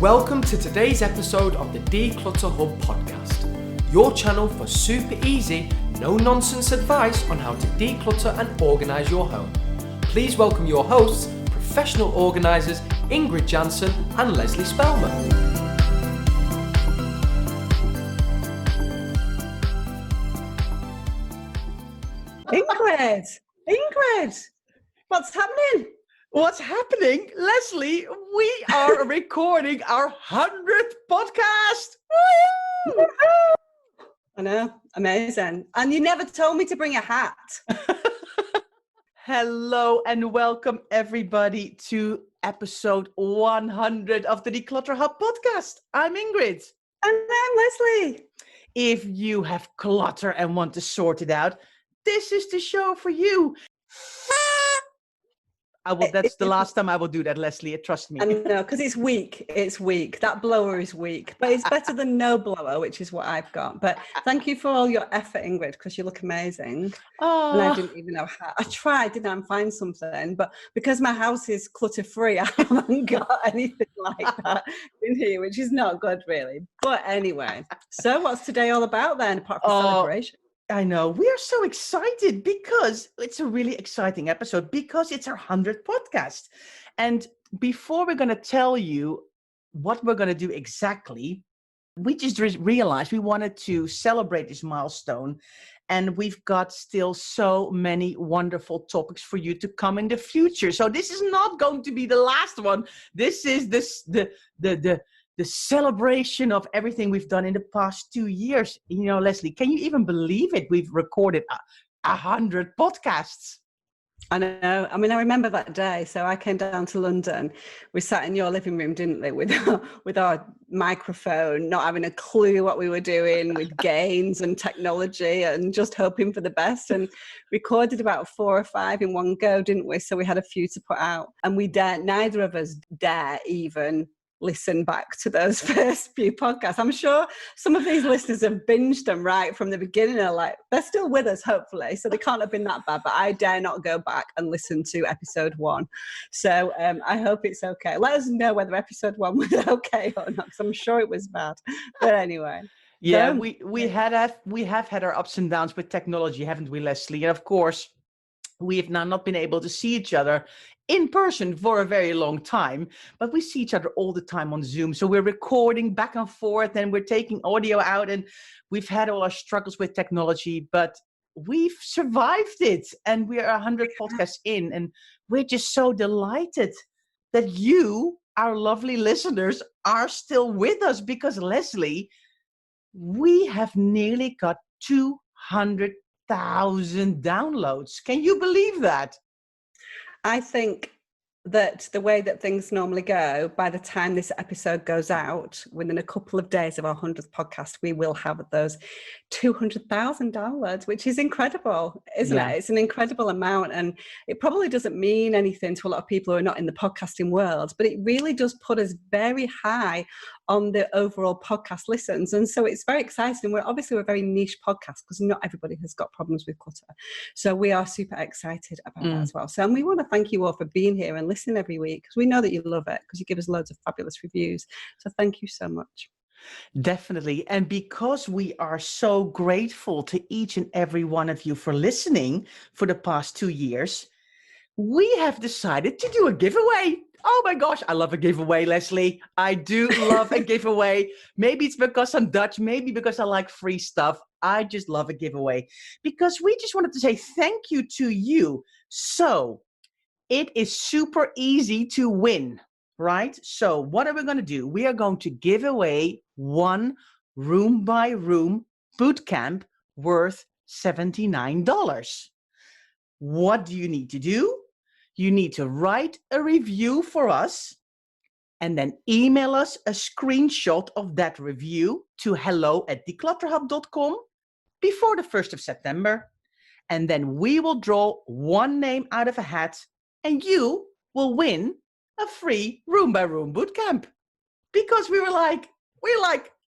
Welcome to today's episode of the Declutter Hub podcast, your channel for super easy, no-nonsense advice on how to declutter and organise your home. Please welcome your hosts, professional organisers Ingrid Jansen and Leslie Spellman. Ingrid, what's happening? What's happening? Leslie, we are recording our 100th podcast. Woo-hoo! I know, amazing. And you never told me to bring a hat. Hello and welcome everybody to episode 100 of the Declutter Hub podcast. I'm Ingrid. And I'm Leslie. If you have clutter and want to sort it out, this is the show for you. That's the last time I will do that, Leslie. Trust me. I know, because it's weak. It's weak. That blower is weak. But it's better than no blower, which is what I've got. But thank you for all your effort, Ingrid, because you look amazing. Oh. And I didn't even know how. I tried, didn't I, and find something. But because my house is clutter-free, I haven't got anything like that in here, which is not good, really. But anyway, so what's today all about then, apart from celebration? I know. We are so excited because it's a really exciting episode because it's our 100th podcast. And before we're going to tell you what we're going to do exactly, we just realized we wanted to celebrate this milestone. And we've got still so many wonderful topics for you to come in the future. So this is not going to be the last one. This is the celebration of everything we've done in the past 2 years. You know, Leslie, can you even believe it? We've recorded 100 podcasts. I know. I mean, I remember that day. So I came down to London. We sat in your living room, didn't we, with our microphone, not having a clue what we were doing with gains and technology and just hoping for the best, and recorded about 4 or 5 in one go, didn't we? So we had a few to put out, and neither of us dare even listen back to those first few podcasts. I'm sure some of these listeners have binged them right from the beginning. They're still with us, hopefully, so they can't have been that bad, but I dare not go back and listen to episode 1. So I hope it's okay. Let us know whether episode 1 was okay or not, because I'm sure it was bad. But anyway. Yeah, we have had our ups and downs with technology, haven't we, Leslie? And of course, we have now not been able to see each other in person for a very long time, but we see each other all the time on Zoom. So we're recording back and forth and we're taking audio out, and we've had all our struggles with technology, but we've survived it. And we are 100 podcasts in, and we're just so delighted that you, our lovely listeners, are still with us, because Leslie, we have nearly got 200,000 downloads. Can you believe that? I think that the way that things normally go, by the time this episode goes out, within a couple of days of our 100th podcast, we will have those 200,000 downloads, which is incredible, isn't it? It's an incredible amount, and it probably doesn't mean anything to a lot of people who are not in the podcasting world, but it really does put us very high on the overall podcast listens. And so it's very exciting. We're a very niche podcast because not everybody has got problems with clutter. So we are super excited about that as well. So, and we want to thank you all for being here and listening every week, because we know that you love it, because you give us loads of fabulous reviews. So thank you so much. Definitely. And because we are so grateful to each and every one of you for listening for the past 2 years, we have decided to do a giveaway. Oh my gosh, I love a giveaway, Leslie. I do love a giveaway. Maybe it's because I'm Dutch, maybe because I like free stuff. I just love a giveaway because we just wanted to say thank you to you. So it is super easy to win, right? So what are we going to do? We are going to give away one room by room boot camp worth $79. What do you need to do? You need to write a review for us and then email us a screenshot of that review to hello@declutterhub.com before the 1st of September. And then we will draw one name out of a hat, and you will win a free room by room bootcamp. Because we're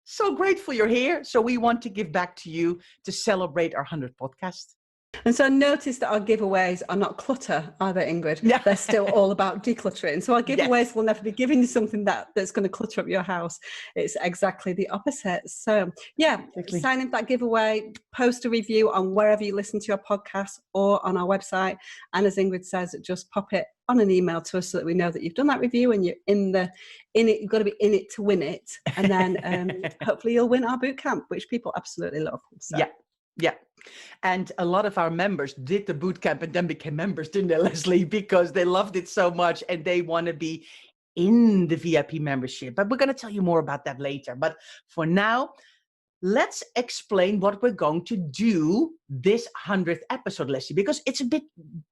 so grateful you're here. So we want to give back to you to celebrate our 100th podcast. And so notice that our giveaways are not clutter, are they, Ingrid? Yeah. They're still all about decluttering. So our giveaways Yes. will never be giving you something that's going to clutter up your house. It's exactly the opposite. So yeah, Exactly. sign in for that giveaway, post a review on wherever you listen to your podcast or on our website. And as Ingrid says, just pop it on an email to us so that we know that you've done that review and you're in it. You've got to be in it to win it. And then hopefully you'll win our boot camp, which people absolutely love. So. Yeah. Yeah. And a lot of our members did the boot camp and then became members, didn't they, Leslie? Because they loved it so much and they want to be in the VIP membership. But we're going to tell you more about that later. But for now, let's explain what we're going to do this 100th episode, Leslie, because it's a bit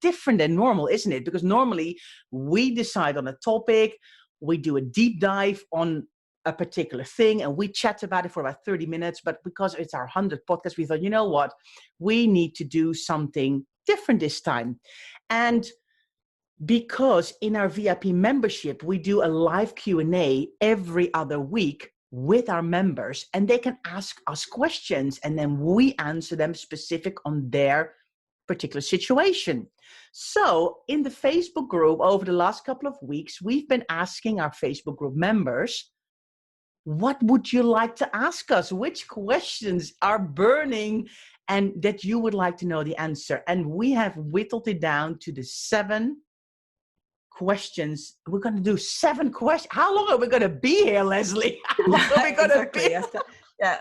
different than normal, isn't it? Because normally we decide on a topic, we do a deep dive on a particular thing and we chat about it for about 30 minutes. But because it's our 100th podcast, we thought, you know what, we need to do something different this time. And because in our VIP membership, we do a live Q&A every other week with our members and they can ask us questions and then we answer them specific on their particular situation. So in the Facebook group over the last couple of weeks, we've been asking our Facebook group members, what would you like to ask us? Which questions are burning and that you would like to know the answer? And we have whittled it down to the 7 questions. We're going to do 7 questions. How long are we going to be here, Leslie? How long are we going to be? Yeah.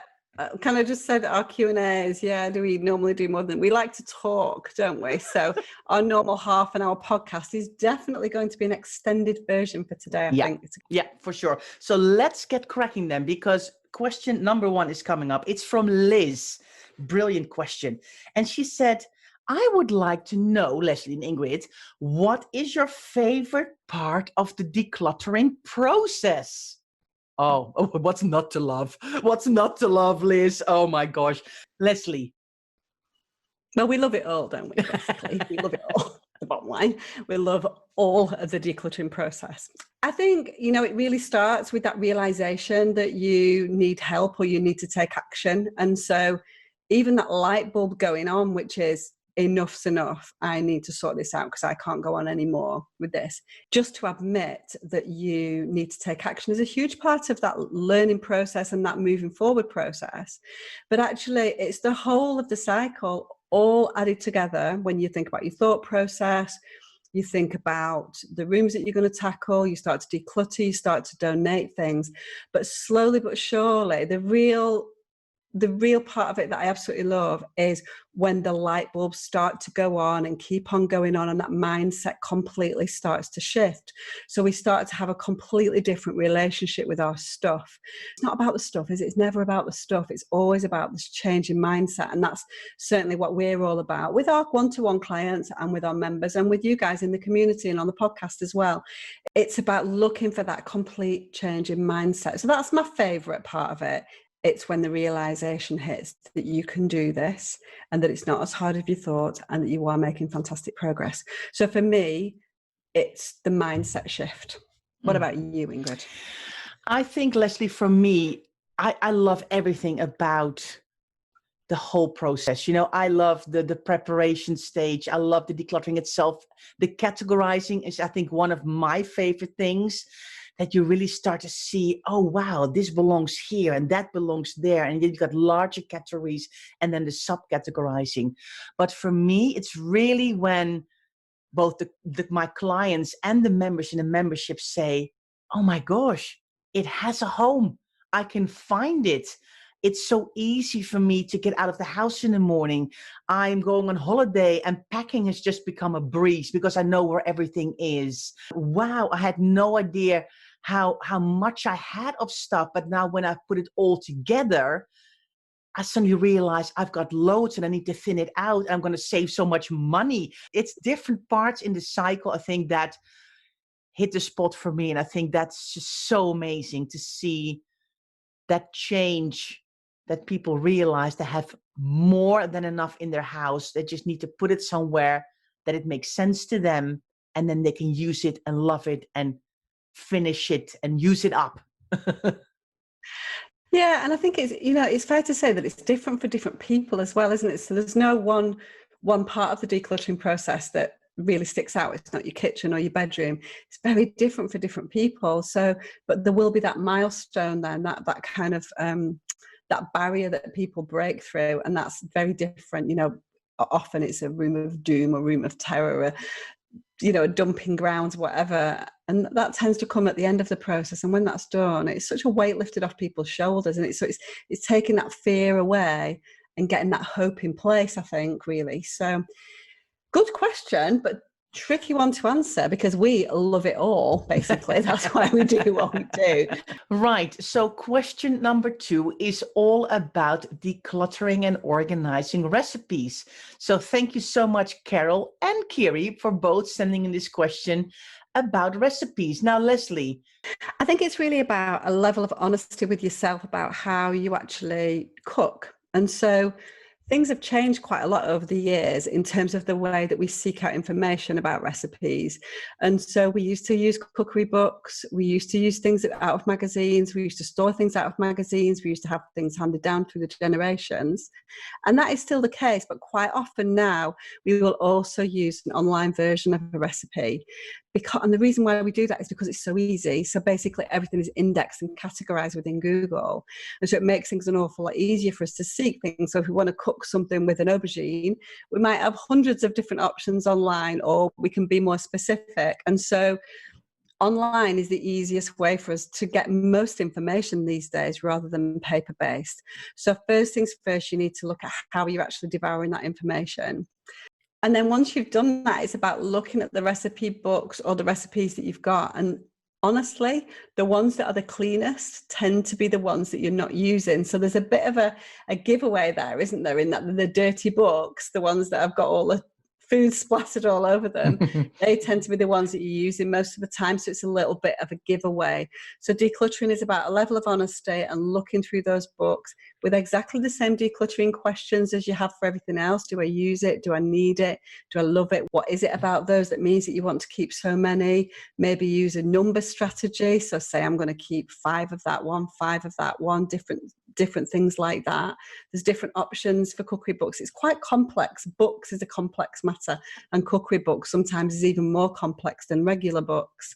Can I just say that our Q&As, do we normally do more than, we like to talk, don't we? So our normal half an hour podcast is definitely going to be an extended version for today, I think. Yeah, for sure. So let's get cracking then, because question number 1 is coming up. It's from Liz. Brilliant question. And she said, I would like to know, Leslie and Ingrid, what is your favorite part of the decluttering process? Oh, what's not to love? What's not to love, Liz? Oh my gosh. Leslie. Well, we love it all, don't we? Basically, we love it all. The bottom line, we love all of the decluttering process. I think, it really starts with that realization that you need help or you need to take action. And so even that light bulb going on, which is, enough's enough. I need to sort this out because I can't go on anymore with this. Just to admit that you need to take action is a huge part of that learning process and that moving forward process. But actually, it's the whole of the cycle all added together when you think about your thought process. You think about the rooms that you're going to tackle, you start to declutter, you start to donate things. But slowly but surely, the real part of it that I absolutely love is when the light bulbs start to go on and keep on going on and that mindset completely starts to shift. So we start to have a completely different relationship with our stuff. It's not about the stuff, is it? It's never about the stuff. It's always about this change in mindset. And that's certainly what we're all about with our one-to-one clients and with our members and with you guys in the community and on the podcast as well. It's about looking for that complete change in mindset. So that's my favorite part of it. It's when the realization hits that you can do this and that it's not as hard as you thought and that you are making fantastic progress. So for me, it's the mindset shift. What about you, Ingrid? I think, Leslie, for me, I love everything about the whole process. I love the preparation stage. I love the decluttering itself. The categorizing is, I think, one of my favorite things. That you really start to see, oh, wow, this belongs here and that belongs there. And then you've got larger categories and then the subcategorizing. But for me, it's really when both my clients and the members in the membership say, oh my gosh, it has a home. I can find it. It's so easy for me to get out of the house in the morning. I'm going on holiday and packing has just become a breeze because I know where everything is. Wow, I had no idea how much I had of stuff, but now when I put it all together, I suddenly realize I've got loads and I need to thin it out. I'm going to save so much money. It's different parts in the cycle, I think, that hit the spot for me. And I think that's just so amazing to see that change, that people realize they have more than enough in their house. They just need to put it somewhere that it makes sense to them. And then they can use it and love it and finish it and use it up. Yeah, and I think it's fair to say that it's different for different people as well, isn't it? So there's no one one part of the decluttering process that really sticks out. It's not your kitchen or your bedroom. It's very different for different people. So, but there will be that milestone then, that kind of that barrier that people break through, and that's very different. Often it's a room of doom, a room of terror, a dumping grounds, whatever, and that tends to come at the end of the process. And when that's done, it's such a weight lifted off people's shoulders, and it's taking that fear away and getting that hope in place, I think, really. So good question, but tricky one to answer, because we love it all, basically. That's why we do what we do. Right. So question number 2 is all about decluttering and organizing recipes. So thank you so much, Carol and Kiri, for both sending in this question about recipes. Now, Leslie. I think it's really about a level of honesty with yourself about how you actually cook. And so things have changed quite a lot over the years in terms of the way that we seek out information about recipes. And so we used to use cookery books. We used to use things out of magazines. We used to store things out of magazines. We used to have things handed down through the generations. And that is still the case. But quite often now, we will also use an online version of a recipe. And the reason why we do that is because it's so easy. So basically everything is indexed and categorized within Google. And so it makes things an awful lot easier for us to seek things. So if we want to cook something with an aubergine, we might have hundreds of different options online, or we can be more specific. And so online is the easiest way for us to get most information these days rather than paper-based. So first things first, you need to look at how you're actually devouring that information. And then once you've done that, it's about looking at the recipe books or the recipes that you've got. And honestly, the ones that are the cleanest tend to be the ones that you're not using. So there's a bit of a giveaway there, isn't there? In that the dirty books, the ones that have got all the food splattered all over them, they tend to be the ones that you're using most of the time. So it's a little bit of a giveaway. So decluttering is about a level of honesty and looking through those books with exactly the same decluttering questions as you have for everything else. Do I use it? Do I need it? Do I love it? What is it about those that means that you want to keep so many? Maybe use a number strategy. So say I'm going to keep 5 of that one, 5 of that one, different things like that. There's different options for cookery books. It's quite complex. Books is a complex matter, and cookery books sometimes is even more complex than regular books.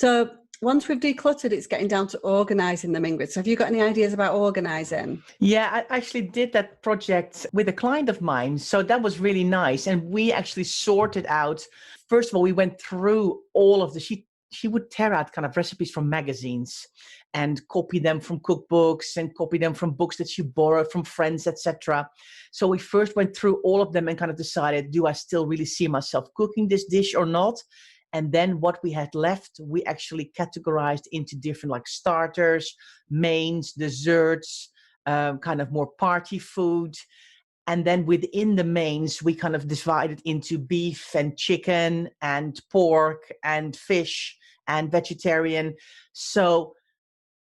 So once we've decluttered, it's getting down to organizing them, Ingrid. So have you got any ideas about organizing? Yeah, I actually did that project with a client of mine. So that was really nice. And we actually sorted out, first of all, we went through all of she would tear out kind of recipes from magazines and copy them from cookbooks and copy them from books that she borrowed from friends, etc. So we first went through all of them and kind of decided, do I still really see myself cooking this dish or not? And then what we had left, we actually categorized into different like starters, mains, desserts, kind of more party food. And then within the mains, we kind of divided into beef and chicken and pork and fish and vegetarian. So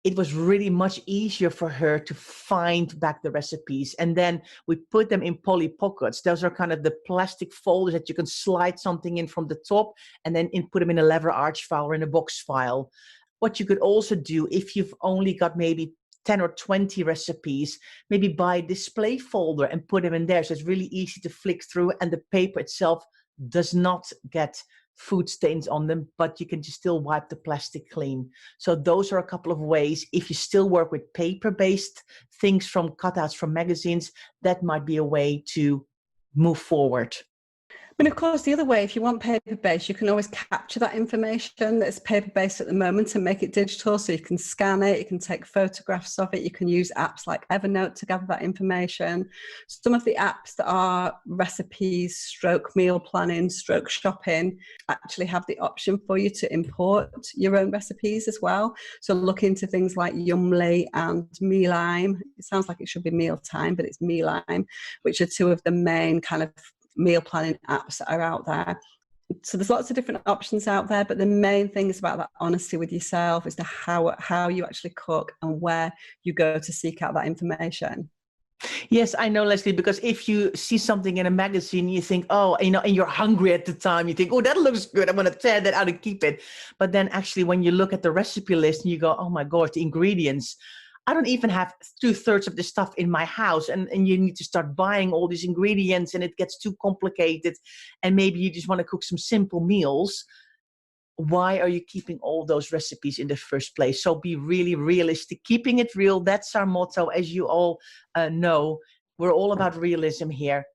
it was really much easier for her to find back the recipes. And then we put them in poly pockets. Those are kind of the plastic folders that you can slide something in from the top and then put them in a lever arch file or in a box file. What you could also do, if you've only got maybe 10 or 20 recipes, maybe buy a display folder and put them in there. So it's really easy to flick through, and the paper itself does not get food stains on them, but you can just still wipe the plastic clean. So those are a couple of ways. If you still work with paper-based things from cutouts from magazines, that might be a way to move forward. And of course, the other way, if you want paper-based, you can always capture that information that's paper-based at the moment and make it digital. So you can scan it, you can take photographs of it, you can use apps like Evernote to gather that information. Some of the apps that are recipes, stroke meal planning, stroke shopping, actually have the option for you to import your own recipes as well. So look into things like Yumly and Mealime. It sounds like it should be mealtime, but it's Mealime, which are 2 of the main kind of meal planning apps that are out there. So there's lots of different options out there, but the main thing is about that honesty with yourself as to how you actually cook and where you go to seek out that information. Yes, I know, Leslie, because if you see something in a magazine, you think, oh, and you're hungry at the time, you think, oh, that looks good, I'm going to tear that out and keep it. But then actually when you look at the recipe list and you go, oh my gosh, the ingredients, I don't even have 2/3 of the stuff in my house, and you need to start buying all these ingredients, and it gets too complicated, and maybe you just want to cook some simple meals. Why are you keeping all those recipes in the first place? So be really realistic, keeping it real. That's our motto. As you all know, we're all about realism here.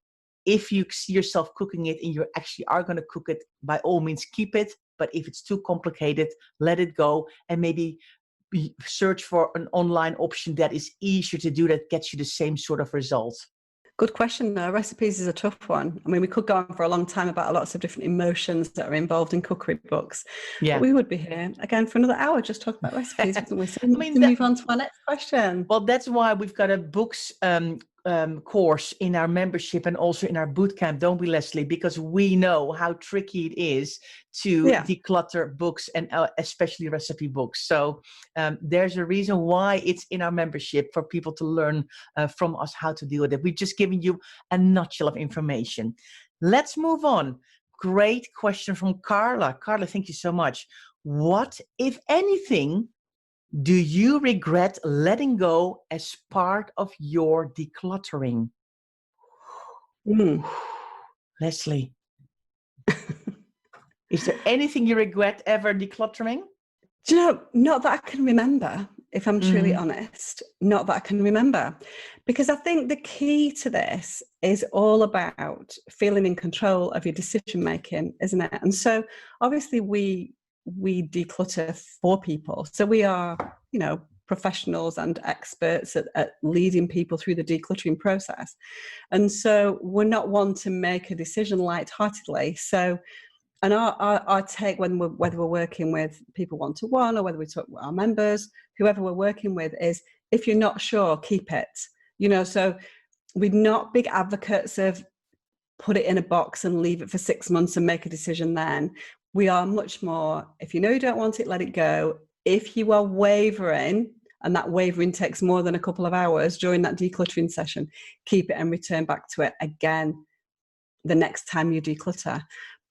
If you see yourself cooking it and you actually are going to cook it, by all means, keep it. But if it's too complicated, let it go, and maybe search for an online option that is easier to do, that gets you the same sort of results. Good question. Recipes is a tough one. I mean, we could go on for a long time about lots of different emotions that are involved in cookery books. Yeah. But we would be here again for another hour just talking about recipes, wouldn't we? So we need to move on to our next question. Well, that's why we've got a books course in our membership and also in our bootcamp, don't we, Leslie? Because we know how tricky it is to declutter books, and especially recipe books. So there's a reason why it's in our membership, for people to learn from us how to deal with it. We've just given you a nutshell of information. Let's move on. Great question from Carla. Carla, thank you so much. What, if anything, do you regret letting go as part of your decluttering? Leslie, is there anything you regret ever decluttering? Do you know, not that I can remember, if I'm truly honest, not that I can remember. Because I think the key to this is all about feeling in control of your decision making, isn't it? And so obviously we declutter for people. So we are, professionals and experts at leading people through the decluttering process. And so we're not one to make a decision lightheartedly. So, and our take whether we're working with people one-to-one, or whether we talk with our members, whoever we're working with, is if you're not sure, keep it. So we're not big advocates of put it in a box and leave it for 6 months and make a decision then. We are much more, if you know you don't want it, let it go. If you are wavering, and that wavering takes more than a couple of hours during that decluttering session, keep it and return back to it again the next time you declutter.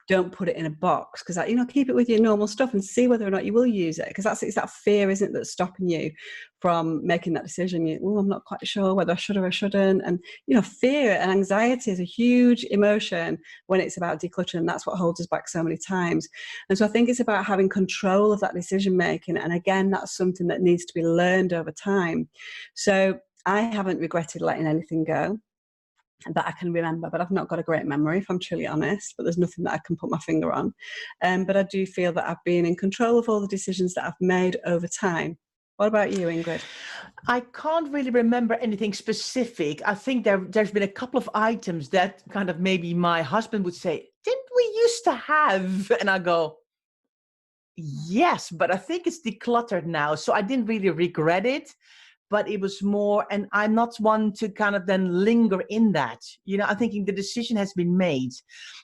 Don't put it in a box, because keep it with your normal stuff and see whether or not you will use it, because it's that fear, isn't it, that's stopping you from making that decision. I'm not quite sure whether I should or I shouldn't. And fear and anxiety is a huge emotion when it's about decluttering. That's what holds us back so many times. And so I think it's about having control of that decision making, and again, that's something that needs to be learned over time. So I haven't regretted letting anything go that I can remember, but I've not got a great memory, if I'm truly honest, but there's nothing that I can put my finger on. But I do feel that I've been in control of all the decisions that I've made over time. What about you, Ingrid? I can't really remember anything specific. I think there's been a couple of items that kind of maybe my husband would say, didn't we used to have? And I go, yes, but I think it's decluttered now. So I didn't really regret it. But it was more, and I'm not one to kind of then linger in that. I'm thinking the decision has been made.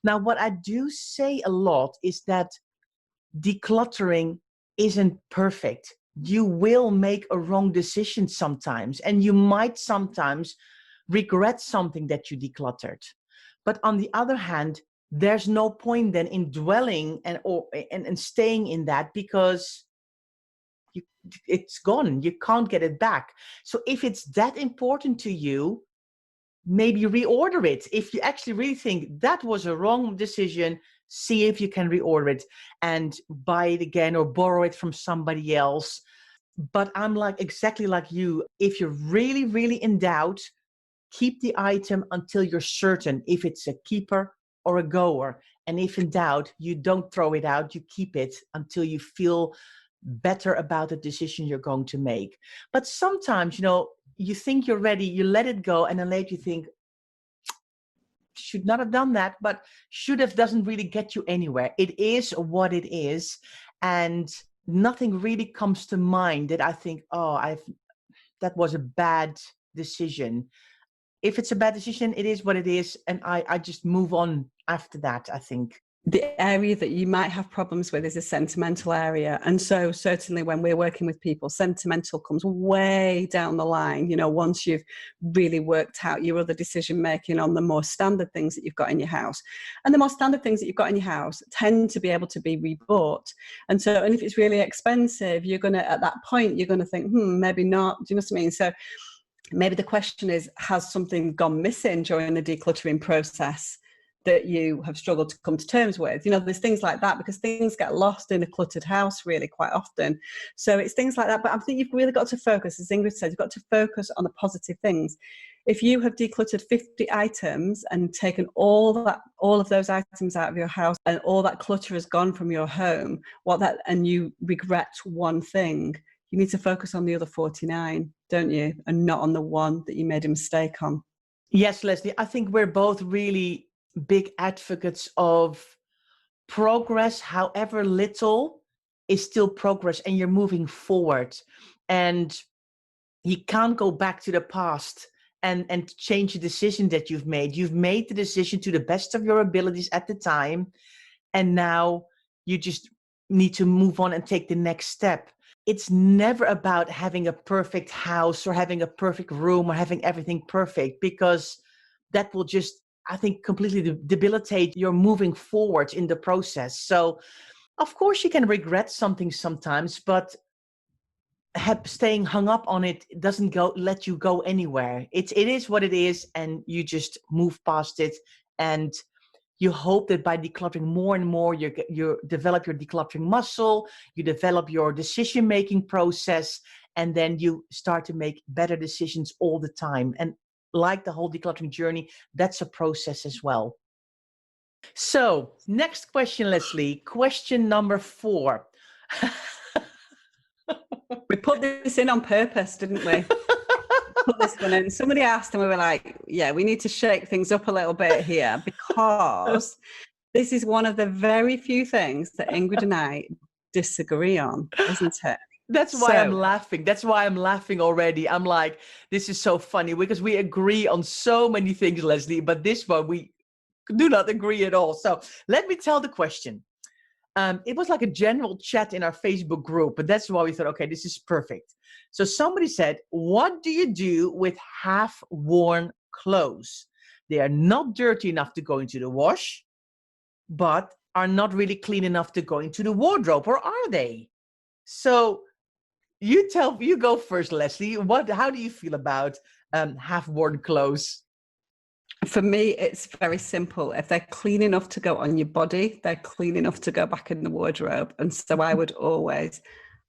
Now, what I do say a lot is that decluttering isn't perfect. You will make a wrong decision sometimes, and you might sometimes regret something that you decluttered. But on the other hand, there's no point then in dwelling and staying in that, because it's gone. You can't get it back. So if it's that important to you, maybe reorder it. If you actually really think that was a wrong decision, see if you can reorder it and buy it again or borrow it from somebody else. But I'm exactly like you. If you're really, really in doubt, keep the item until you're certain if it's a keeper or a goer. And if in doubt, you don't throw it out. You keep it until you feel better about the decision you're going to make. But sometimes, you think you're ready, you let it go, and then later you think, should not have done that, but should have doesn't really get you anywhere. It is what it is, and nothing really comes to mind that I think, that was a bad decision. If it's a bad decision, it is what it is, and I just move on after that, I think. the area that you might have problems with is a sentimental area. And so certainly when we're working with people, sentimental comes way down the line, you know, once you've really worked out your other decision making on the more standard things that you've got in your house. And the more standard things that you've got in your house tend to be able to be rebought. And so, and if it's really expensive, you're going to, at that point, you're going to think, maybe not. Do you know what I mean? So maybe the question is, has something gone missing during the decluttering process that you have struggled to come to terms with? You know, there's things like that, because things get lost in a cluttered house really quite often. So it's things like that. But I think you've really got to focus, as Ingrid said, you've got to focus on the positive things. If you have decluttered 50 items and taken all of those items out of your house, and all that clutter has gone from your home, and you regret one thing, you need to focus on the other 49, don't you? And not on the one that you made a mistake on. Yes, Leslie, I think we're both really big advocates of progress, however little, is still progress, and you're moving forward. And you can't go back to the past and change the decision that you've made. You've made the decision to the best of your abilities at the time, and now you just need to move on and take the next step. It's never about having a perfect house or having a perfect room or having everything perfect, because that will just, I think, completely debilitate your moving forward in the process. So, of course, you can regret something sometimes, but staying hung up on it doesn't let you go anywhere. It is what it is, and you just move past it. And you hope that by decluttering more and more, you develop your decluttering muscle, you develop your decision-making process, and then you start to make better decisions all the time. And like the whole decluttering journey, that's a process as well. So, next question, Leslie. Question number 4. We put this in on purpose, didn't we? Put this one in. Somebody asked, and we were like, yeah, we need to shake things up a little bit here, because this is one of the very few things that Ingrid and I disagree on, isn't it? That's why I'm laughing. That's why I'm laughing already. I'm like, this is so funny, because we agree on so many things, Leslie, but this one we do not agree at all. So let me tell the question. It was like a general chat in our Facebook group, but that's why we thought, okay, this is perfect. So somebody said, what do you do with half-worn clothes? They are not dirty enough to go into the wash, but are not really clean enough to go into the wardrobe, or are they? So you go first, Leslie. How do you feel about half-worn clothes? For me, it's very simple. If they're clean enough to go on your body, they're clean enough to go back in the wardrobe. And so I would always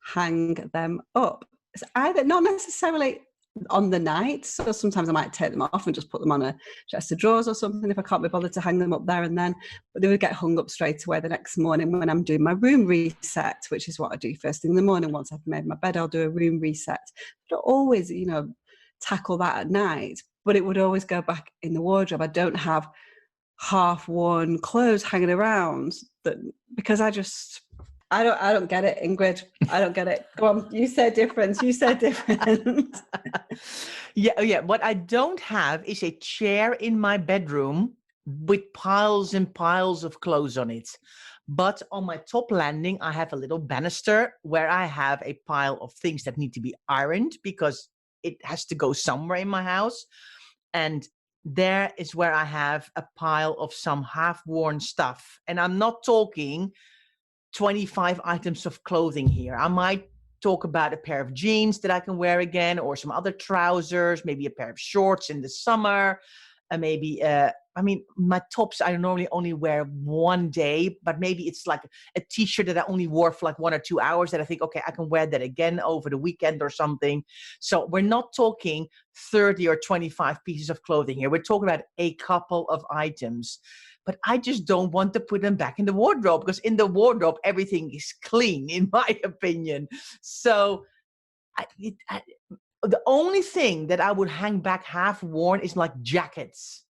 hang them up. It's either not necessarily on the night. So sometimes I might take them off and just put them on a chest of drawers or something if I can't be bothered to hang them up there and then. But they would get hung up straight away the next morning when I'm doing my room reset, which is what I do first thing in the morning. Once I've made my bed, I'll do a room reset. But always, tackle that at night. But it would always go back in the wardrobe. I don't have half-worn clothes hanging around because I don't get it, Ingrid. I don't get it. Go on, you said different. Yeah. What I don't have is a chair in my bedroom with piles and piles of clothes on it. But on my top landing, I have a little banister where I have a pile of things that need to be ironed, because it has to go somewhere in my house. And there is where I have a pile of some half-worn stuff. And I'm not talking 25 items of clothing here. I might talk about a pair of jeans that I can wear again, or some other trousers, maybe a pair of shorts in the summer, and maybe my tops I normally only wear one day, but maybe it's like a t-shirt that I only wore for like 1 or 2 hours that I think, okay, I can wear that again over the weekend or something. So we're not talking 30 or 25 pieces of clothing here. We're talking about a couple of items. But I just don't want to put them back in the wardrobe, because in the wardrobe, everything is clean, in my opinion. So the only thing that I would hang back half worn is like jackets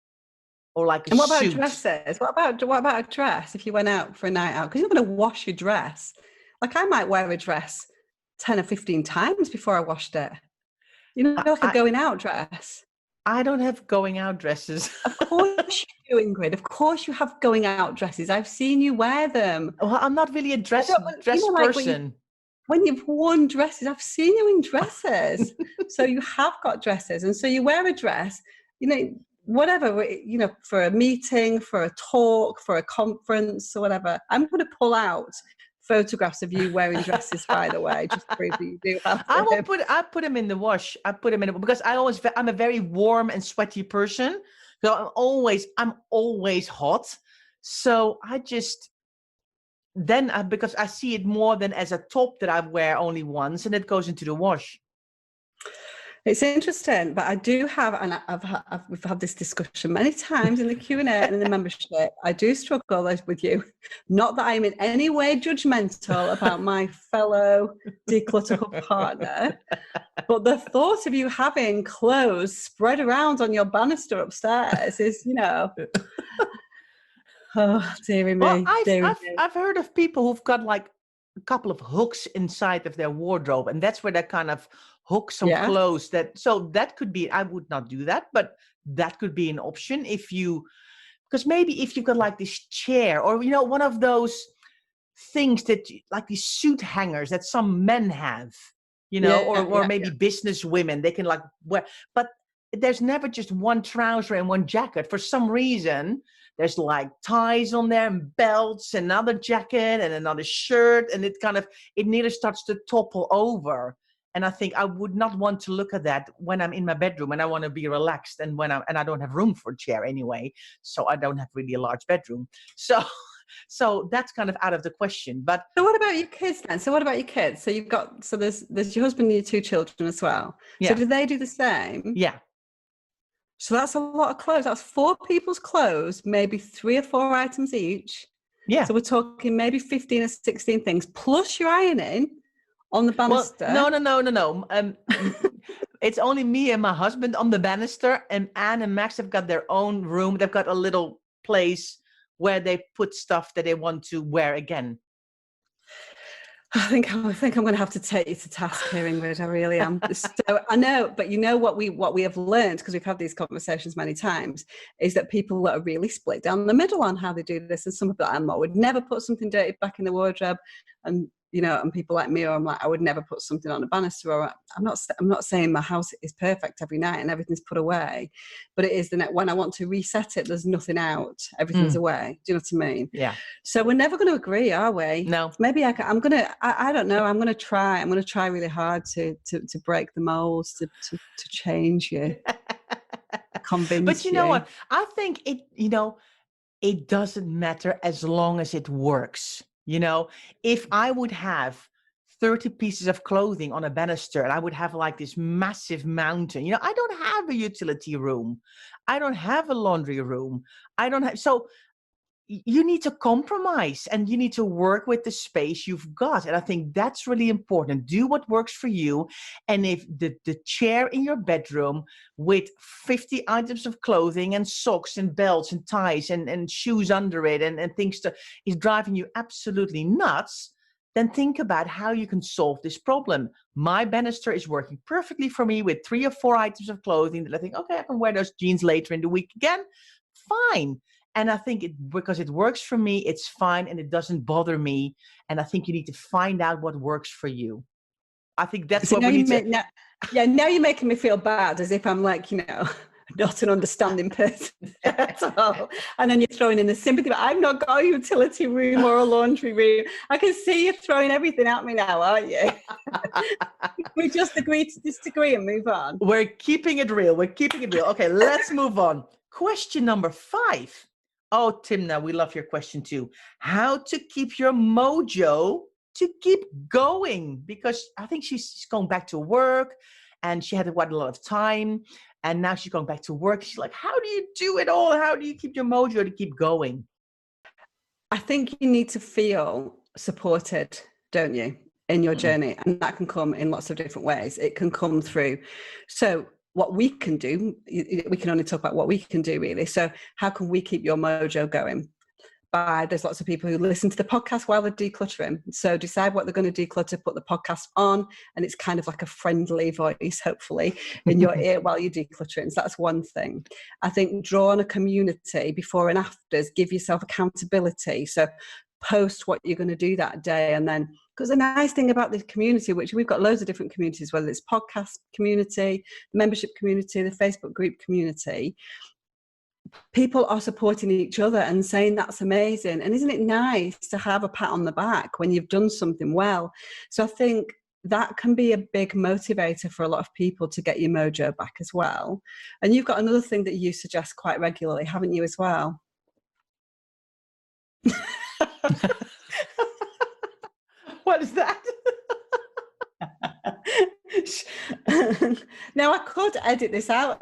or like a And what about suit. dresses? What about a dress if you went out for a night out? Because you're going to wash your dress. Like I might wear a dress 10 or 15 times before I washed it. Like a going out dress. I don't have going out dresses. Of course you do, Ingrid. Of course you have going out dresses. I've seen you wear them. Well, I'm not really a dress Like person. when you've worn dresses, I've seen you in dresses. So you have got dresses. And so you wear a dress, whatever, for a meeting, for a talk, for a conference or whatever. I'm going to pull out photographs of you wearing dresses, by the way, just to prove that you do have them. I put them in the wash. I put them in because I'm a very warm and sweaty person. So I'm always hot. So because I see it more than as a top that I wear only once and it goes into the wash. It's interesting, but I do have, and we've had this discussion many times in the Q&A and in the membership. I do struggle with you. Not that I'm in any way judgmental about my fellow Declutter Hub partner, but the thought of you having clothes spread around on your banister upstairs is, oh, dearie me. Well, I've heard of people who've got like a couple of hooks inside of their wardrobe, and that's where they kind of hook some clothes. So that could be. I would not do that, but that could be an option because maybe if you've got like this chair or one of those things that like these suit hangers that some men have, or maybe business women, they can like wear, but there's never just one trouser and one jacket. For some reason, there's like ties on there and belts, another jacket and another shirt, and it nearly starts to topple over. And I think I would not want to look at that when I'm in my bedroom and I want to be relaxed, and I don't have room for a chair anyway, so I don't have really a large bedroom. So that's kind of out of the question. But so what about your kids then? So there's your husband and your 2 children as well. Yeah. So do they do the same? Yeah. So that's a lot of clothes. That's 4 people's clothes, maybe 3 or 4 items each. Yeah. So we're talking maybe 15 or 16 things, plus your ironing on the banister. Well, no. It's only me and my husband on the banister, and Anne and Max have got their own room. They've got a little place where they put stuff that they want to wear again. I think I'm going to have to take you to task here, Ingrid. I really am. So I know, but what we have learned, because we've had these conversations many times, is that people are really split down the middle on how they do this. And some of that, I would never put something dirty back in the wardrobe, and and people like me, or I'm like, I would never put something on a banister, or I'm not saying my house is perfect every night and everything's put away, but it is when I want to reset it, there's nothing out, everything's away. Do you know what I mean? Yeah. So we're never going to agree, are we? No. Maybe I don't know. I'm going to try really hard to break the molds, to change you, convince But you know what? I think it doesn't matter as long as it works. If I would have 30 pieces of clothing on a banister and I would have like this massive mountain, I don't have a utility room. I don't have a laundry room. So you need to compromise and you need to work with the space you've got. And I think that's really important. Do what works for you. And if the chair in your bedroom with 50 items of clothing and socks and belts and ties and shoes under it and things is driving you absolutely nuts, then think about how you can solve this problem. My banister is working perfectly for me with 3 or 4 items of clothing that I think, okay, I can wear those jeans later in the week again. Fine. And I think because it works for me, it's fine and it doesn't bother me. And I think you need to find out what works for you. I think that's what we need to... Now you're making me feel bad, as if I'm like, not an understanding person at all. And then you're throwing in the sympathy, but I've not got a utility room or a laundry room. I can see you throwing everything at me now, aren't you? We just agree to disagree and move on. We're keeping it real. Okay, let's move on. Question number 5. Oh, Timna, we love your question too. How to keep your mojo to keep going? Because I think she's going back to work and she had quite a lot of time. And now she's going back to work. She's like, how do you do it all? How do you keep your mojo to keep going? I think you need to feel supported, don't you, in your journey? And that can come in lots of different ways. It can come through. So what we can do, we can only talk about what we can do really. So how can we keep your mojo going? there's lots of people who listen to the podcast while they're decluttering. So decide what they're going to declutter, put the podcast on, and it's kind of like a friendly voice, hopefully, in your ear while you're decluttering. So that's one thing. I think draw on a community before and afters, give yourself accountability. So post what you're going to do that day. And then, because the nice thing about this community, which we've got loads of different communities, whether it's podcast community, membership community, the Facebook group community, people are supporting each other and saying that's amazing. And isn't it nice to have a pat on the back when you've done something well? So I think that can be a big motivator for a lot of people to get your mojo back as well. And you've got another thing that you suggest quite regularly, haven't you, as well? What is that? Now, I could edit this out.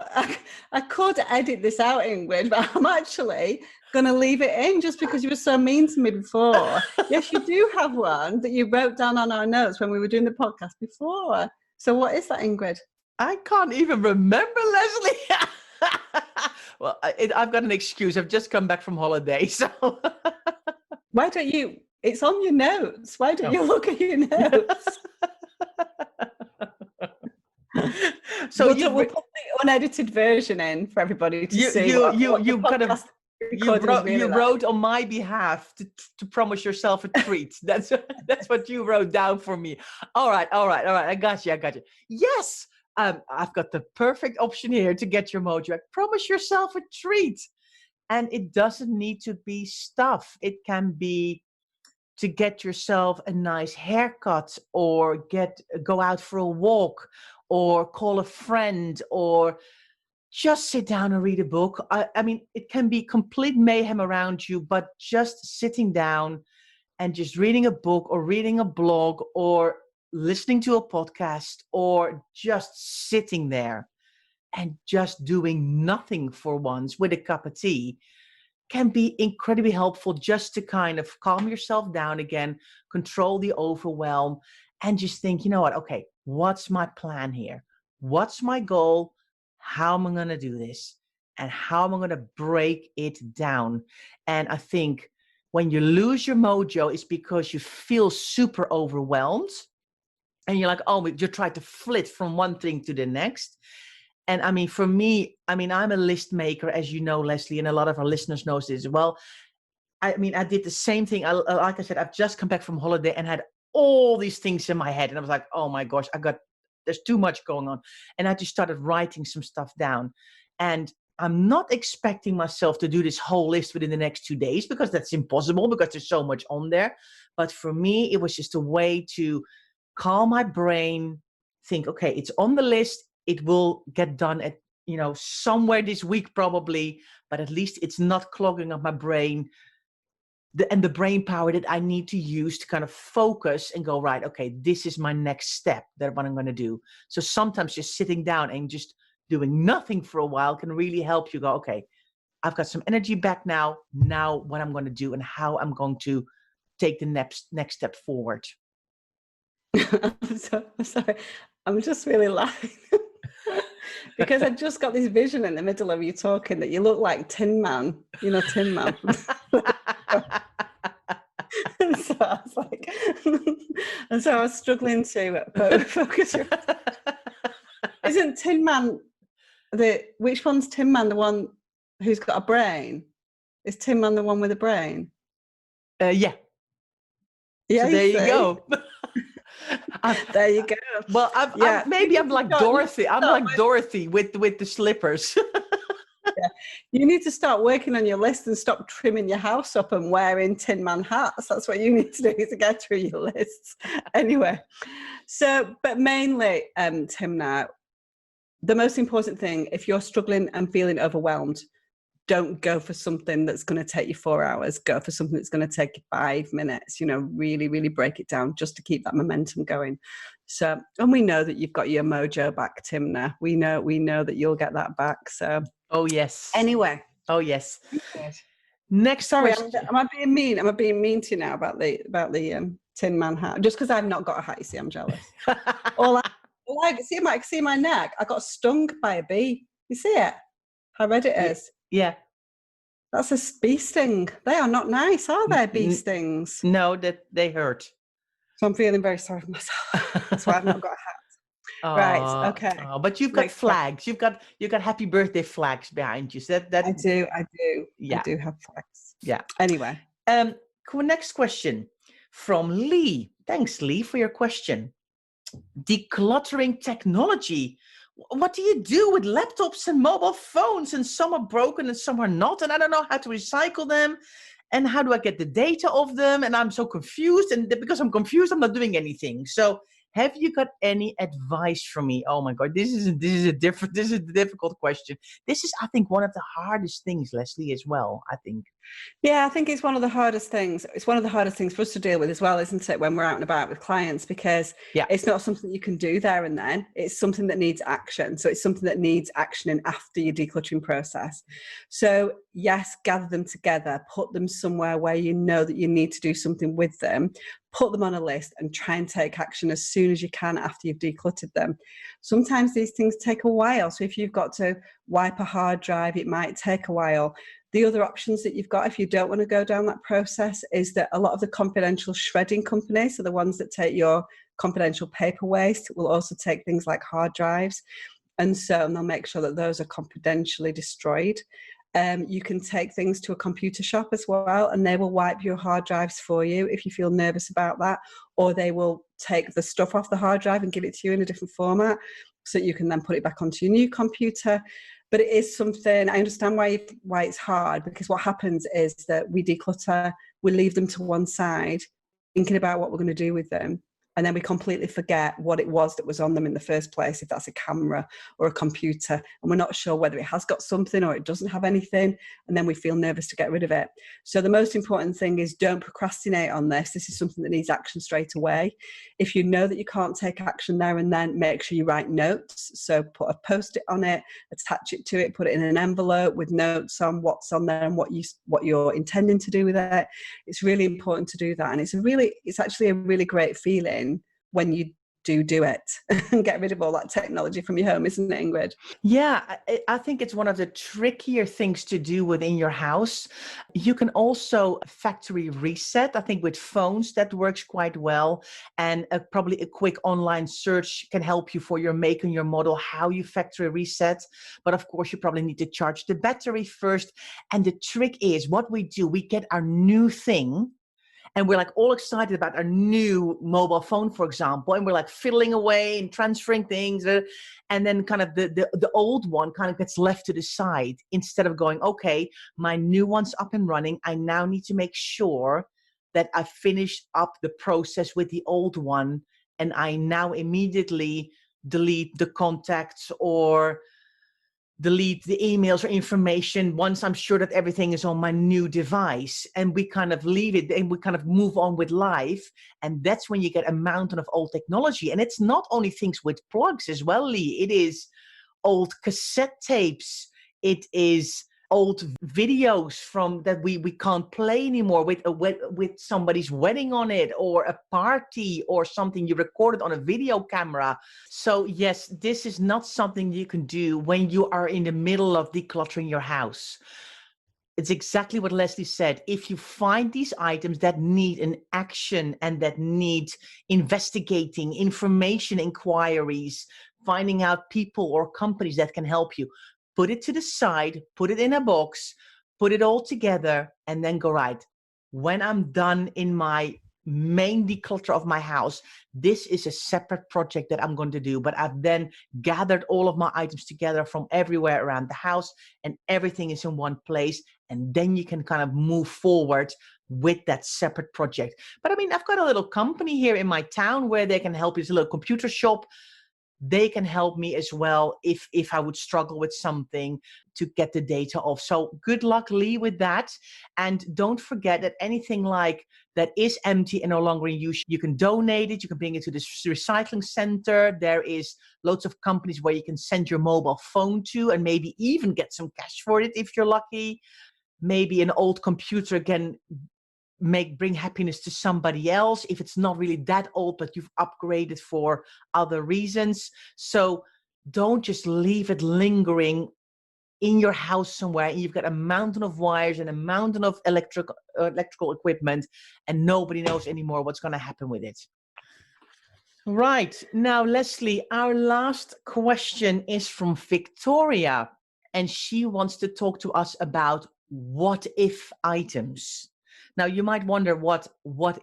I could edit this out, Ingrid, but I'm actually going to leave it in just because you were so mean to me before. Yes, you do have one that you wrote down on our notes when we were doing the podcast before. So what is that, Ingrid? I can't even remember, Leslie. Well, I've got an excuse. I've just come back from holiday, so. Why don't you? It's on your notes. Why don't you look at your notes? So we'll put the unedited version in for everybody to see. You wrote on my behalf to promise yourself a treat. That's what you wrote down for me. All right. I got you. Yes, I've got the perfect option here to get your mojo. Promise yourself a treat, and it doesn't need to be stuff. It can be to get yourself a nice haircut, or go out for a walk, or call a friend, or just sit down and read a book. I mean, it can be complete mayhem around you, but just sitting down and just reading a book, or reading a blog, or listening to a podcast, or just sitting there and just doing nothing for once with a cup of tea can be incredibly helpful, just to kind of calm yourself down again, control the overwhelm, and just think, you know what, okay, what's my plan here? What's my goal? How am I going to do this? And how am I going to break it down? And I think when you lose your mojo, it's because you feel super overwhelmed. And you're like, oh, you try to flit from one thing to the next. And I mean, for me, I'm a list maker, as you know, Leslie, and a lot of our listeners know this as well. I mean, I did the same thing. Like I said, I've just come back from holiday and had all these things in my head. And I was like, oh my gosh, there's too much going on. And I just started writing some stuff down. And I'm not expecting myself to do this whole list within the next 2 days, because that's impossible, because there's so much on there. But for me, it was just a way to calm my brain, think, okay, it's on the list. It will get done at, somewhere this week probably, but at least it's not clogging up my brain and the brain power that I need to use to kind of focus and go, right, okay, this is my next step, that what I'm going to do. So sometimes just sitting down and just doing nothing for a while can really help you go, okay, I've got some energy back now what I'm going to do and how I'm going to take the next step forward. I'm sorry. I'm just really laughing because I just got this vision in the middle of you talking that you look like Tin Man, Tin Man. So I was like, and so I was struggling to focus. Isn't Tin Man which one's Tin Man? The one who's got a brain? Is Tin Man the one with a brain? Yeah. Yeah. So there you go. There you go. Well, I'm like Dorothy. I'm like Dorothy with the slippers. Yeah. You need to start working on your list and stop trimming your house up and wearing Tin Man hats. That's what you need to do, is to get through your lists. Anyway, so, but mainly, Tim, now, the most important thing, if you're struggling and feeling overwhelmed, don't go for something that's going to take you 4 hours. Go for something that's going to take you 5 minutes. Really, really break it down just to keep that momentum going. So, and we know that you've got your mojo back, Tim. Now we know that you'll get that back. So, oh yes. Anyway. Oh yes. Good. Next. Sorry, am I being mean? Am I being mean to you now about the Tin Man hat? Just because I've not got a hat, you see, I'm jealous. See my neck. I got stung by a bee. You see it? How red it is. Yeah. That's a bee sting. They are not nice, are they, bee N- stings? No, that they hurt. So I'm feeling very sorry for myself. That's why I've not got a hat. Right. Okay. But you've got Next question. flags. You've got happy birthday flags behind you. So I do. I yeah, do have flags. yeah. Anyway. Next question from Lee. Thanks, Lee, for your question. Decluttering technology. What do you do with laptops and mobile phones? And some are broken and some are not. And I don't know how to recycle them. And how do I get the data of them? And I'm so confused. And because I'm confused, I'm not doing anything. So have you got any advice for me? Oh my God, this is a difficult question. This is, I think, one of the hardest things, Leslie, as well, I think. Yeah, I think it's one of the hardest things. It's one of the hardest things for us to deal with as well, isn't it, when we're out and about with clients, because it's not something you can do there and then. It's something that needs action. So it's something that needs action in after your decluttering process. So yes, gather them together, put them somewhere where you know that you need to do something with them, put them on a list and try and take action as soon as you can after you've decluttered them. Sometimes these things take a while. So if you've got to wipe a hard drive, it might take a while. The other options that you've got, if you don't want to go down that process, is that a lot of the confidential shredding companies, so the ones that take your confidential paper waste, will also take things like hard drives. And they'll make sure that those are confidentially destroyed. You can take things to a computer shop as well, and they will wipe your hard drives for you if you feel nervous about that, or they will take the stuff off the hard drive and give it to you in a different format so you can then put it back onto your new computer. But it is something, I understand why it's hard, because what happens is that we declutter, we leave them to one side, thinking about what we're going to do with them. And then we completely forget what it was that was on them in the first place, if that's a camera or a computer. And we're not sure whether it has got something or it doesn't have anything. And then we feel nervous to get rid of it. So the most important thing is don't procrastinate on this. This is something that needs action straight away. If you know that you can't take action there and then, make sure you write notes. So put a Post-it on it, attach it to it, put it in an envelope with notes on what's on there and what you're intending to do with it. It's really important to do that. And it's actually a really great feeling when you do it and get rid of all that technology from your home, isn't it, Ingrid? Yeah, I think it's one of the trickier things to do within your house. You can also factory reset. I think with phones that works quite well. And probably a quick online search can help you for your make and your model, how you factory reset. But of course, you probably need to charge the battery first. And the trick is what we do, we get our new thing. And we're like all excited about our new mobile phone, for example, and we're like fiddling away and transferring things. And then kind of the old one kind of gets left to the side instead of going, okay, my new one's up and running. I now need to make sure that I finish up the process with the old one. And I now immediately delete the contacts or delete the emails or information once I'm sure that everything is on my new device, and we kind of leave it and we kind of move on with life. And that's when you get a mountain of old technology. And it's not only things with plugs as well, Lee. It is old cassette tapes. It is old videos from that we can't play anymore with somebody's wedding on it, or a party, or something you recorded on a video camera. So yes, this is not something you can do when you are in the middle of decluttering your house. It's exactly what Leslie said. If you find these items that need an action and that need investigating, information inquiries, finding out people or companies that can help you, put it to the side, put it in a box, put it all together, and then go, right, when I'm done in my main declutter of my house, this is a separate project that I'm going to do. But I've then gathered all of my items together from everywhere around the house, and everything is in one place. And then you can kind of move forward with that separate project. But I mean, I've got a little company here in my town where they can help you. It's a little computer shop. They can help me as well if I would struggle with something to get the data off. So good luck, Lee, with that. And don't forget that anything like that is empty and no longer in use, you can donate it. You can bring it to the recycling center. There is lots of companies where you can send your mobile phone to and maybe even get some cash for it if you're lucky. Maybe an old computer can bring happiness to somebody else if it's not really that old, but you've upgraded for other reasons. So don't just leave it lingering in your house somewhere and you've got a mountain of wires and a mountain of electrical equipment and nobody knows anymore what's going to happen with it. Right. Now, Leslie, our last question is from Victoria, and she wants to talk to us about what if items. Now, you might wonder what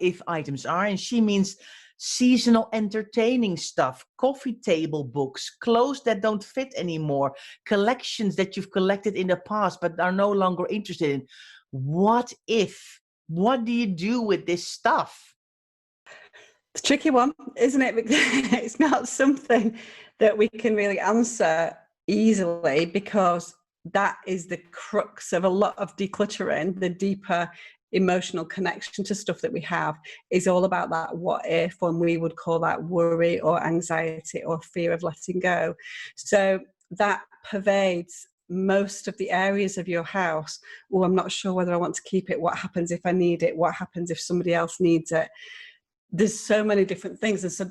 if items are, and she means seasonal entertaining stuff, coffee table books, clothes that don't fit anymore, collections that you've collected in the past but are no longer interested in. What if? What do you do with this stuff? It's a tricky one, isn't it? It's not something that we can really answer easily, because that is the crux of a lot of decluttering. The deeper emotional connection to stuff that we have is all about that what if, and we would call that worry or anxiety or fear of letting go. So that pervades most of the areas of your house. Oh, I'm not sure whether I want to keep it. What happens if I need it? What happens if somebody else needs it? There's so many different things. And so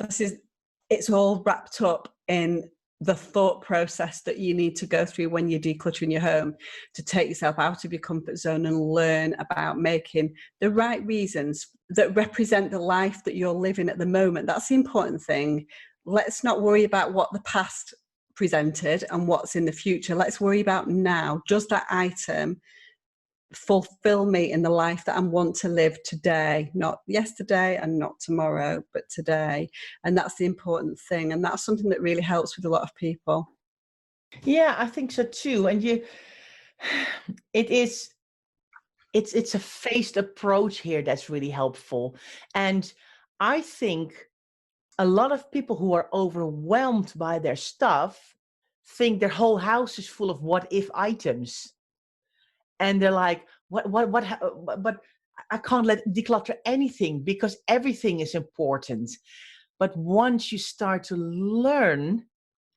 it's all wrapped up in the thought process that you need to go through when you're decluttering your home, to take yourself out of your comfort zone and learn about making the right reasons that represent the life that you're living at the moment. That's the important thing. Let's not worry about what the past presented and what's in the future. Let's worry about now. Does that item fulfill me in the life that I want to live today, not yesterday and not tomorrow, but today? And that's the important thing. And that's something that really helps with a lot of people. Yeah, I think so too. And it's a phased approach here that's really helpful. And I think a lot of people who are overwhelmed by their stuff think their whole house is full of what if items. And they're like, but I can't declutter anything because everything is important. But once you start to learn,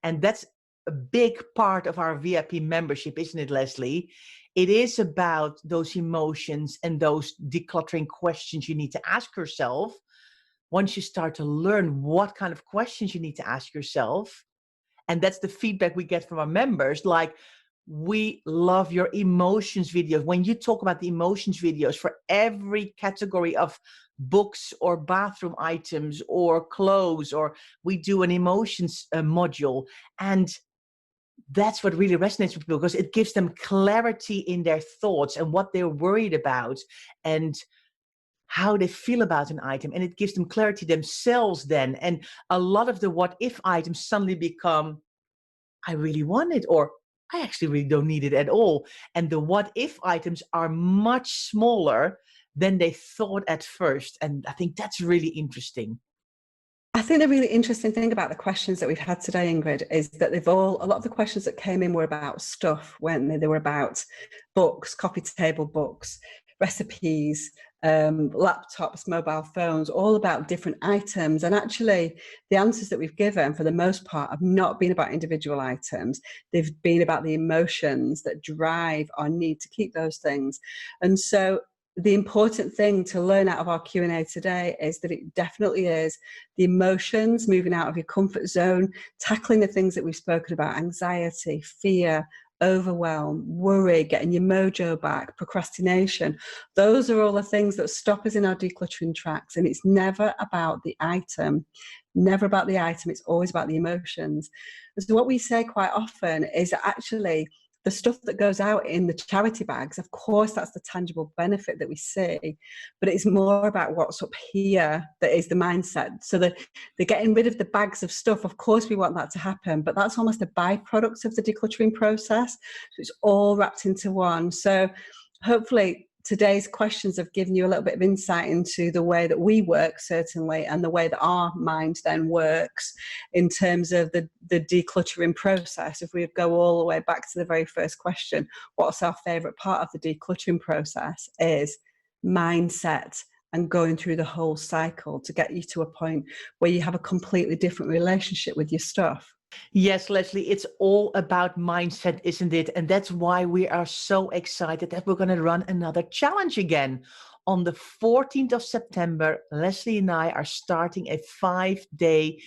and that's a big part of our VIP membership, isn't it, Leslie? It is about those emotions and those decluttering questions you need to ask yourself. Once you start to learn what kind of questions you need to ask yourself, and that's the feedback we get from our members, like, we love your emotions videos. When you talk about the emotions videos for every category of books or bathroom items or clothes, or we do an emotions module. And that's what really resonates with people, because it gives them clarity in their thoughts and what they're worried about and how they feel about an item. And it gives them clarity themselves then. And a lot of the what if items suddenly become, I really want it, or I actually really don't need it at all. And the what if items are much smaller than they thought at first. And I think that's really interesting. I think the really interesting thing about the questions that we've had today, Ingrid, is that a lot of the questions that came in were about stuff, weren't they? They were about books, coffee table books, recipes, laptops, mobile phones, all about different items. And actually, the answers that we've given, for the most part, have not been about individual items. They've been about the emotions that drive our need to keep those things. And so the important thing to learn out of our Q&A today is that it definitely is the emotions, moving out of your comfort zone, tackling the things that we've spoken about: anxiety, fear, overwhelm, worry, getting your mojo back, procrastination. Those are all the things that stop us in our decluttering tracks. And it's never about the item, never about the item. It's always about the emotions. And so what we say quite often is that actually the stuff that goes out in the charity bags, of course, that's the tangible benefit that we see, but it's more about what's up here that is the mindset. So they're getting rid of the bags of stuff. Of course, we want that to happen, but that's almost a byproduct of the decluttering process. So it's all wrapped into one. So hopefully today's questions have given you a little bit of insight into the way that we work, certainly, and the way that our mind then works in terms of the decluttering process. If we go all the way back to the very first question, what's our favourite part of the decluttering process, is mindset and going through the whole cycle to get you to a point where you have a completely different relationship with your stuff. Yes, Leslie, it's all about mindset, isn't it? And that's why we are so excited that we're going to run another challenge again. On the 14th of September, Leslie and I are starting a 5-day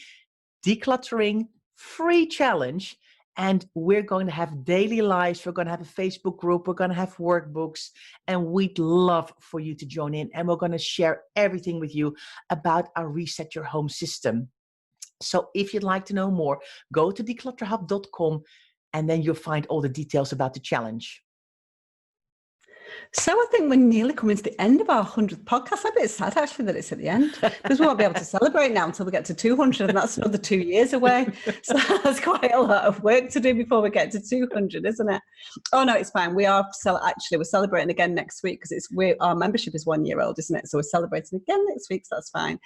decluttering free challenge. And we're going to have daily lives. We're going to have a Facebook group. We're going to have workbooks. And we'd love for you to join in. And we're going to share everything with you about our Reset Your Home system. So if you'd like to know more, go to declutterhub.com and then you'll find all the details about the challenge. So I think we're nearly coming to the end of our 100th podcast. I'm a bit sad actually that it's at the end, because we won't be able to celebrate now until we get to 200, and that's another 2 years away. So that's quite a lot of work to do before we get to 200, isn't it? Oh no, it's fine. We're celebrating again next week, because our membership is 1 year old, isn't it? So we're celebrating again next week, so that's fine.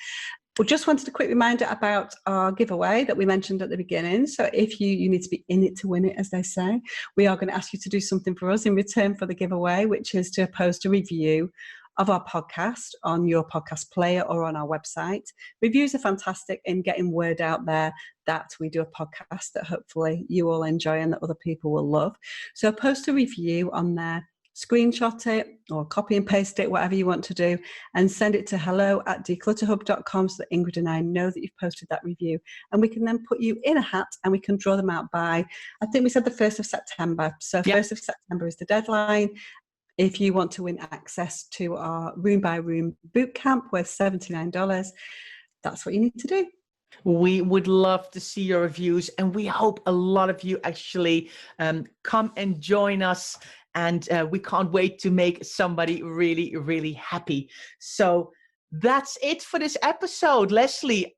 We just wanted a quick reminder about our giveaway that we mentioned at the beginning. So if you need to be in it to win it, as they say, we are going to ask you to do something for us in return for the giveaway, which is to post a review of our podcast on your podcast player or on our website. Reviews are fantastic in getting word out there that we do a podcast that hopefully you all enjoy and that other people will love. So post a review on there. Screenshot it or copy and paste it, whatever you want to do, and send it to hello@declutterhub.com so that Ingrid and I know that you've posted that review. And we can then put you in a hat and we can draw them out by, I think we said the 1st of September. So 1st of September is the deadline. If you want to win access to our room by room boot camp worth $79, that's what you need to do. We would love to see your reviews, and we hope a lot of you actually come and join us. And we can't wait to make somebody really, really happy. So that's it for this episode. Leslie,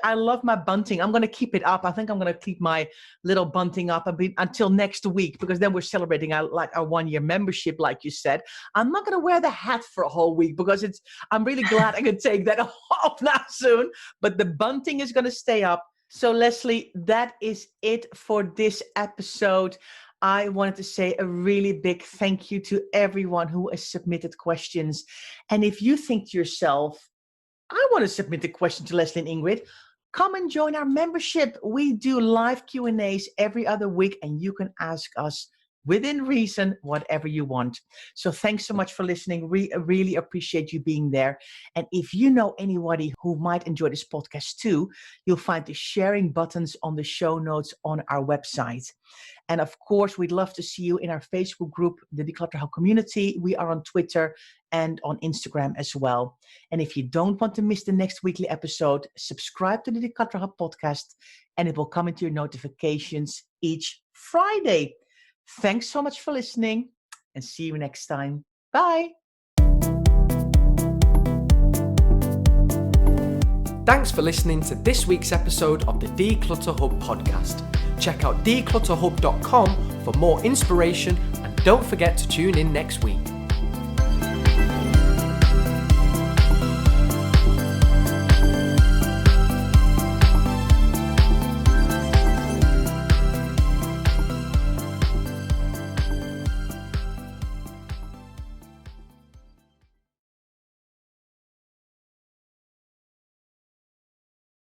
I love my bunting. I'm going to keep it up. I think I'm going to keep my little bunting up until next week, because then we're celebrating our 1 year membership, like you said. I'm not going to wear the hat for a whole week, because I'm really glad I can take that off now soon. But the bunting is going to stay up. So Leslie, that is it for this episode. I wanted to say a really big thank you to everyone who has submitted questions. And if you think to yourself, I want to submit a question to Leslie and Ingrid, come and join our membership. We do live Q&As every other week, and you can ask us within reason whatever you want. So thanks so much for listening. We really appreciate you being there. And if you know anybody who might enjoy this podcast too, you'll find the sharing buttons on the show notes on our website. And of course, we'd love to see you in our Facebook group, the Declutter Hub community. We are on Twitter and on Instagram as well. And if you don't want to miss the next weekly episode, subscribe to the Declutter Hub podcast, and it will come into your notifications each Friday. Thanks so much for listening, and see you next time. Bye. Thanks for listening to this week's episode of the Declutter Hub podcast. Check out declutterhub.com for more inspiration, and don't forget to tune in next week.